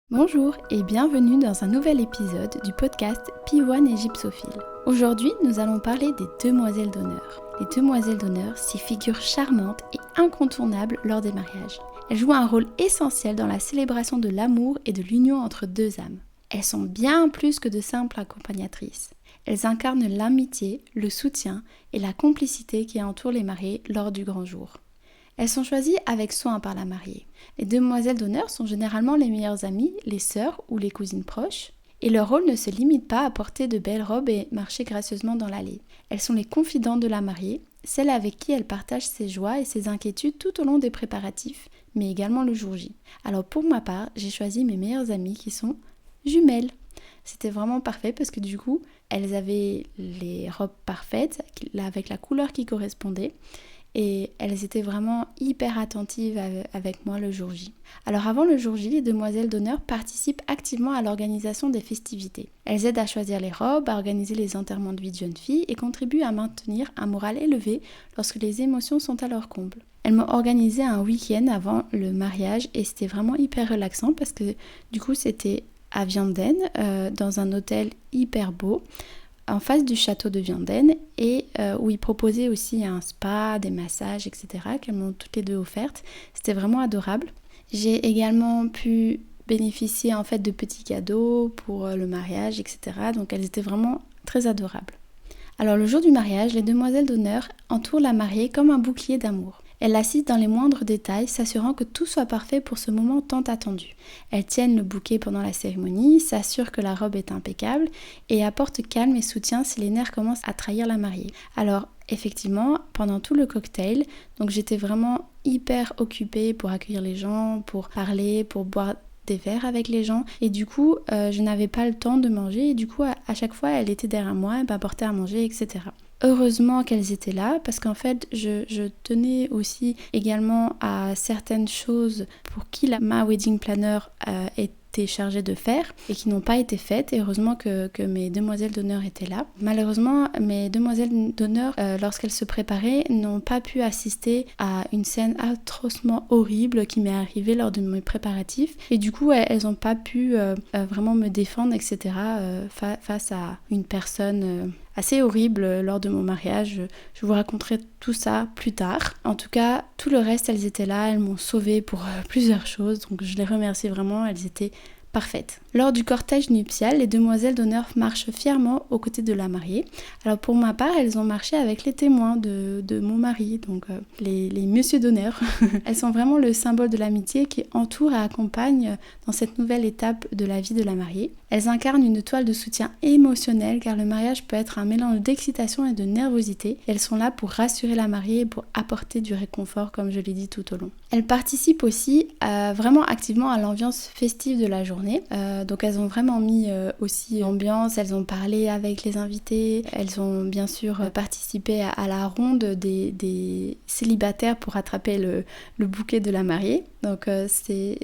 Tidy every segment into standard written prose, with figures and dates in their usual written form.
Bonjour et bienvenue dans un nouvel épisode du podcast Pivoine et Gypsophile. Aujourd'hui, nous allons parler des demoiselles d'honneur. Les demoiselles d'honneur, ces figures charmantes et incontournables lors des mariages. Elles jouent un rôle essentiel dans la célébration de l'amour et de l'union entre deux âmes. Elles sont bien plus que de simples accompagnatrices. Elles incarnent l'amitié, le soutien et la complicité qui entourent les mariés lors du grand jour. Elles sont choisies avec soin par la mariée. Les demoiselles d'honneur sont généralement les meilleures amies, les sœurs ou les cousines proches. Et leur rôle ne se limite pas à porter de belles robes et marcher gracieusement dans l'allée. Elles sont les confidentes de la mariée, celles avec qui elle partage ses joies et ses inquiétudes tout au long des préparatifs, mais également le jour J. Alors pour ma part, j'ai choisi mes meilleures amies qui sont jumelles. C'était vraiment parfait parce que du coup, elles avaient les robes parfaites avec la couleur qui correspondait. Et elles étaient vraiment hyper attentives avec moi le jour J. Alors avant le jour J, les demoiselles d'honneur participent activement à l'organisation des festivités. Elles aident à choisir les robes, à organiser les enterrements de vie de jeunes filles et contribuent à maintenir un moral élevé lorsque les émotions sont à leur comble. Elles m'ont organisé un week-end avant le mariage et c'était vraiment hyper relaxant parce que du coup c'était à Vianden, dans un hôtel hyper beau, en face du château de Vianden et où ils proposaient aussi un spa, des massages, etc. qu'elles m'ont toutes les deux offertes. C'était vraiment adorable. J'ai également pu bénéficier en fait de petits cadeaux pour le mariage, etc. Donc elles étaient vraiment très adorables. Alors le jour du mariage, les demoiselles d'honneur entourent la mariée comme un bouclier d'amour. Elles l'assistent dans les moindres détails, s'assurant que tout soit parfait pour ce moment tant attendu. Elles tiennent le bouquet pendant la cérémonie, s'assurent que la robe est impeccable et apportent calme et soutien si les nerfs commencent à trahir la mariée. Alors effectivement, pendant tout le cocktail, donc j'étais vraiment hyper occupée pour accueillir les gens, pour parler, pour boire des verres avec les gens et du coup je n'avais pas le temps de manger et du coup à chaque fois elle était derrière moi, elle m'apportait à manger, etc. Heureusement qu'elles étaient là parce qu'en fait je tenais aussi également à certaines choses pour qui ma wedding planner était chargée de faire et qui n'ont pas été faites et heureusement que mes demoiselles d'honneur étaient là. Malheureusement mes demoiselles d'honneur lorsqu'elles se préparaient n'ont pas pu assister à une scène atrocement horrible qui m'est arrivée lors de mes préparatifs et du coup elles n'ont pas pu vraiment me défendre, etc. Face à une personne assez horrible lors de mon mariage. Je vous raconterai tout ça plus tard. En tout cas, tout le reste, elles étaient là, elles m'ont sauvée pour plusieurs choses, donc je les remercie vraiment, elles étaient parfaites. Lors du cortège nuptial, les demoiselles d'honneur marchent fièrement aux côtés de la mariée. Alors pour ma part, elles ont marché avec les témoins de mon mari, donc les messieurs d'honneur. Elles sont vraiment le symbole de l'amitié qui entoure et accompagne dans cette nouvelle étape de la vie de la mariée. Elles incarnent une toile de soutien émotionnel car le mariage peut être un mélange d'excitation et de nervosité. Elles sont là pour rassurer la mariée et pour apporter du réconfort comme je l'ai dit tout au long. Elles participent aussi vraiment activement à l'ambiance festive de la journée. Donc elles ont vraiment mis aussi l'ambiance, elles ont parlé avec les invités, elles ont bien sûr participé à la ronde des célibataires pour attraper le bouquet de la mariée. Donc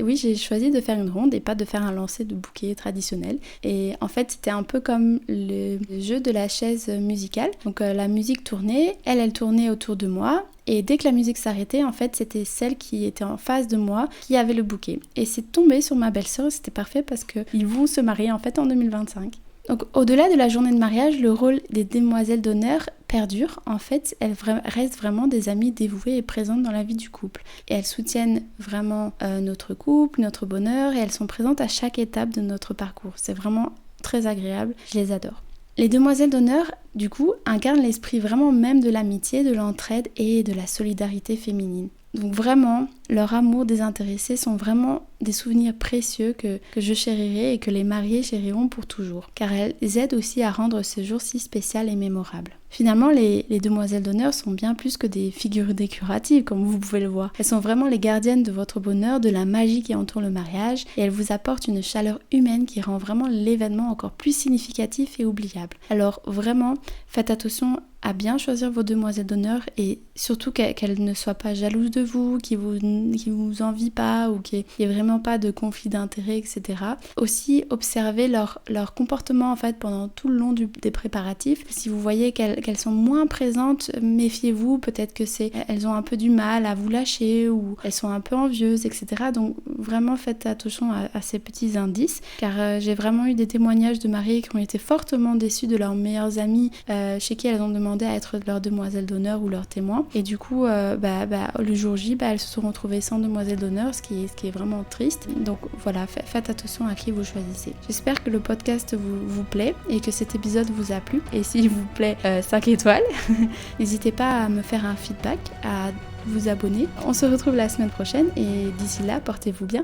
oui, j'ai choisi de faire une ronde et pas de faire un lancer de bouquet traditionnel. Et en fait, c'était un peu comme le jeu de la chaise musicale. Donc la musique tournait, elle tournait autour de moi. Et dès que la musique s'arrêtait, en fait, c'était celle qui était en face de moi qui avait le bouquet. Et c'est tombé sur ma belle-sœur et c'était parfait parce qu'ils vont se marier en fait en 2025. Donc au-delà de la journée de mariage, le rôle des demoiselles d'honneur perdure. En fait, elles restent vraiment des amies dévouées et présentes dans la vie du couple. Et elles soutiennent vraiment notre couple, notre bonheur et elles sont présentes à chaque étape de notre parcours. C'est vraiment très agréable, je les adore. Les demoiselles d'honneur, du coup, incarnent l'esprit vraiment même de l'amitié, de l'entraide et de la solidarité féminine. Donc vraiment, leur amour désintéressé sont vraiment des souvenirs précieux que je chérirai et que les mariés chériront pour toujours, car elles aident aussi à rendre ce jour si spécial et mémorable. Finalement, les demoiselles d'honneur sont bien plus que des figures décoratives, comme vous pouvez le voir. Elles sont vraiment les gardiennes de votre bonheur, de la magie qui entoure le mariage, et elles vous apportent une chaleur humaine qui rend vraiment l'événement encore plus significatif et oubliable. Alors vraiment, faites attention à bien choisir vos demoiselles d'honneur et surtout qu'elles ne soient pas jalouses de vous, qu'ils vous vous envient pas ou qu'il n'y ait vraiment pas de conflit d'intérêts, etc. Aussi, observez leur comportement en fait pendant tout le long des préparatifs. Si vous voyez qu'elles sont moins présentes, méfiez-vous, peut-être que elles ont un peu du mal à vous lâcher ou elles sont un peu envieuses, etc. Donc vraiment faites attention à ces petits indices, car j'ai vraiment eu des témoignages de mariés qui ont été fortement déçus de leurs meilleures amies chez qui elles ont demandé à être leur demoiselle d'honneur ou leur témoin, et du coup le jour J elles se sont retrouvées sans demoiselle d'honneur, ce qui est vraiment triste. Donc voilà, faites attention à qui vous choisissez. J'espère que le podcast vous plaît et que cet épisode vous a plu, et s'il vous plaît 5 étoiles. N'hésitez pas à me faire un feedback, à vous abonner. On se retrouve la semaine prochaine et d'ici là, portez-vous bien.